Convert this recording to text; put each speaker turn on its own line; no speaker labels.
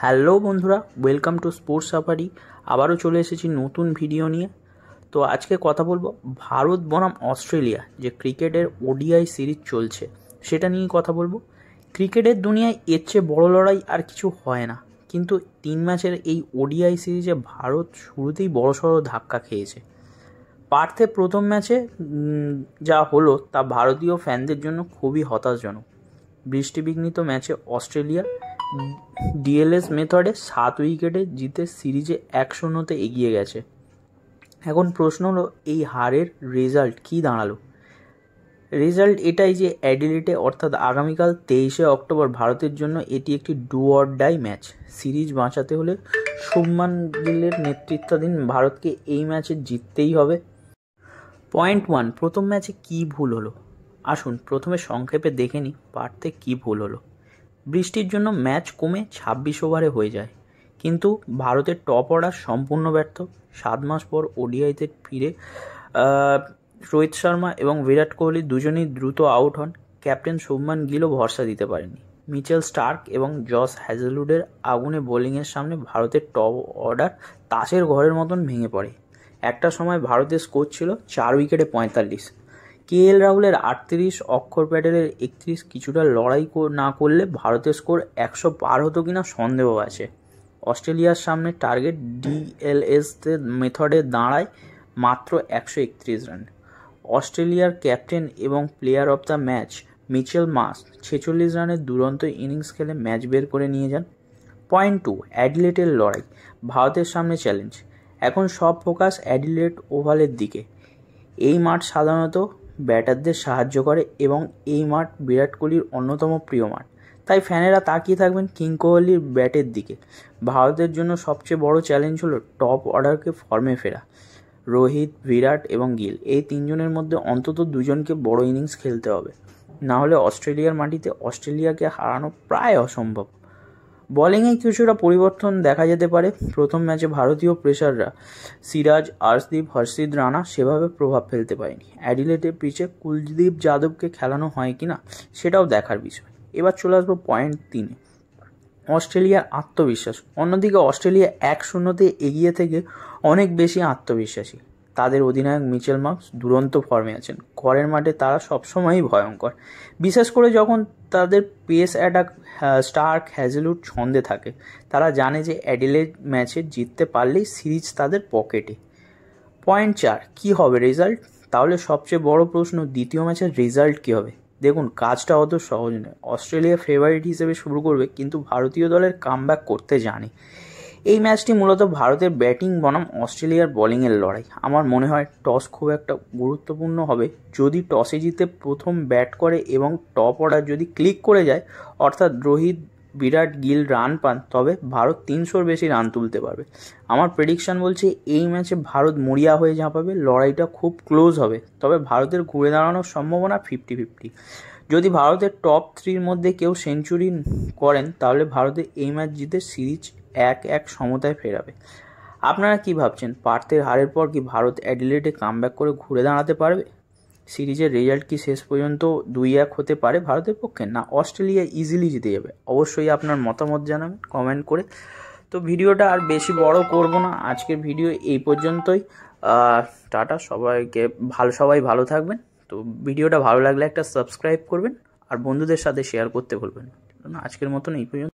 Hello বন্ধুরা, welcome to sports safari. আবারও চলে এসেছি নতুন ভিডিও নিয়ে। তো আজকে কথা বলবো ভারত বনাম অস্ট্রেলিয়া যে ক্রিকেটের ওডিআই সিরিজ চলছে সেটা নিয়ে কথা বলবো। ক্রিকেটের দুনিয়ায় এর চেয়ে বড় লড়াই আর কিছু হয় না, কিন্তু 3 ম্যাচের এই ওডিআই সিরিজে ভারত শুরুতেই বড়সড় ধাক্কা খেয়েছে। পার্থে প্রথম ম্যাচে যা হলো তা ভারতীয় ফ্যানদের জন্য খুবই হতাশজনক। বৃষ্টিবিঘ্নিত ম্যাচে অস্ট্রেলিয়া ডিএলএস মেথডে 7 উইকেটে জিতে সিরিজে 1-0 এগিয়ে গেছে। এখন প্রশ্ন হলো, এই হারের রেজাল্ট কি দাঁড়ালো? রেজাল্ট এটাই যে অ্যাডিলেডে অর্থাৎ আগামীকাল 23শে অক্টোবর ভারতের জন্য এটি একটি do or die match. Series বাঁচাতে হলে শুভমান গিলের নেতৃত্বাধীন ভারতকে এই ম্যাচে জিততেই হবে। পয়েন্ট 1, প্রথম ম্যাচে কী ভুল হলো? আসুন প্রথমে সংক্ষেপে দেখে নিই পার্থে কী ভুল হলো। বৃষ্টির জন্য ম্যাচ কমে 26 ওভারে হয়ে যায়, কিন্তু ভারতের টপ অর্ডার সম্পূর্ণ ব্যর্থ। 7 মাস পর ওডিআইতে ফিরে রোহিত শর্মা এবং বিরাট কোহলি দুজনেই দ্রুত আউট হন। ক্যাপ্টেন শুভমান গিলও ভরসা দিতে পারেনি। মিচেল স্টার্ক এবং জস হ্যাজেলউডের আগুনে বোলিংয়ের সামনে ভারতের টপ অর্ডার তাসের ঘরের মতন ভেঙে পড়ে। একটা সময় ভারতের স্কোর ছিল 4 উইকেটে 45। কেএল রাহুলের 38, অক্ষর প্যাটেলের 31 কিছুটা লড়াই না করলে ভারতের স্কোর 100 পার হতো কিনা সন্দেহ আছে। অস্ট্রেলিয়ার সামনে টার্গেট ডিএলএস মেথডে দাঁড়ায় মাত্র 131 রান। অস্ট্রেলিয়ার ক্যাপ্টেন এবং player of the match Mitchell Marsh 46 রানের দুরন্ত ইনিংস খেলে ম্যাচ বের করে নিয়ে যান। পয়েন্ট 2, অ্যাডিলেডের লড়াই। ভারতের সামনে চ্যালেঞ্জ। এখন সব ফোকাস অ্যাডিলেড ওভালের দিকে। এই মাঠ সাধারণত ব্যাটারদের সাহায্য করে এবং এই মাঠ বিরাট কোহলির অন্যতম প্রিয় মাঠ, তাই ফ্যানেরা তাকিয়ে থাকবেন কিং কোহলির ব্যাটের দিকে। ভারতের জন্য সবচেয়ে বড় চ্যালেঞ্জ হলো টপ অর্ডারকে ফর্মে ফেরা। রোহিত, বিরাট এবং গিল এই তিনজনের মধ্যে অন্তত দুজনকে বড় ইনিংস খেলতে হবে, না হলে অস্ট্রেলিয়ার মাটিতে অস্ট্রেলিয়াকে হারানো প্রায় অসম্ভব। বোলিংয়ে কিছুটা পরিবর্তন দেখা যেতে পারে। প্রথম ম্যাচে ভারতীয় পেসাররা সিরাজ, আর্শদীপ, হর্ষিত রানা সেভাবে প্রভাব ফেলতে পারেনি। অ্যাডিলেডের পিচে কুলদীপ যাদবকে খেলানো হয় কিনা সেটাও দেখার বিষয়। এবার চলে আসবো পয়েন্ট 3, অস্ট্রেলিয়ার আত্মবিশ্বাস। অন্যদিকে অস্ট্রেলিয়া 1-0 এগিয়ে থেকে অনেক বেশি আত্মবিশ্বাসী। তাদের অধিনায়ক মিচেল মার্শ দুরন্ত ফর্মে আছেন। ঘরের মাঠে তারা সবসময়ই ভয়ঙ্কর, বিশেষ করে যখন তাদের পেস অ্যাটাক স্টার্ক, হ্যাজেলউড ছন্দে থাকে। তারা জানে যে অ্যাডিলেড ম্যাচে জিততে পারলেই সিরিজ তাদের পকেটে। পয়েন্ট 4, কী হবে রেজাল্ট? তাহলে সবচেয়ে বড় প্রশ্ন, দ্বিতীয় ম্যাচের রেজাল্ট কী হবে? দেখুন, কাজটা অত সহজ নয়। অস্ট্রেলিয়া ফেভারিট হিসেবে শুরু করবে, কিন্তু ভারতীয় দলের কামব্যাক করতে জানে। এই ম্যাচটি মূলত ভারতের ব্যাটিং বনাম অস্ট্রেলিয়ার বোলিংয়ের লড়াই। আমার মনে হয় টস খুব একটা গুরুত্বপূর্ণ হবে। যদি টসে জিতে প্রথম ব্যাট করে এবং টপ অর্ডার যদি ক্লিক করে যায়, অর্থাৎ রোহিত, বিরাট, গিল রান পান, তবে ভারত 300-র বেশি রান তুলতে পারবে। আমার প্রেডিকশন বলছে এই ম্যাচে ভারত মরিয়া হয়ে ঝাঁপাবে। লড়াইটা খুব ক্লোজ হবে, তবে ভারতের ঘুরে দাঁড়ানোর সম্ভাবনা 50-50। যদি ভারতের টপ 3-র মধ্যে কেউ সেঞ্চুরি করেন, তাহলে ভারতের এই ম্যাচ জিতে সিরিজ 1-1 সমতায় ফেরাবে। আপনারা কি ভাবছেন? পার্থের হারের পর কি ভারত অ্যাডিলেডে কামব্যাক করে ঘুরে দাঁড়াতে পারবে? সিরিজের রেজাল্ট কি শেষ পর্যন্ত 2-1 হতে পারে ভারতের পক্ষে, না অস্ট্রেলিয়া ইজিলি জিতে যাবে? অবশ্যই আপনার মতামত জানাবেন কমেন্ট করে। তো ভিডিওটা আর বেশি বড় করব না, আজকের ভিডিও এই পর্যন্তই। টাটা, সবাই ভালো থাকবেন। তো ভিডিওটা ভালো লাগলে একটা সাবস্ক্রাইব করবেন আর বন্ধুদের সাথে শেয়ার করতে ভুলবেন না। আজকের মতন এই পর্যন্ত।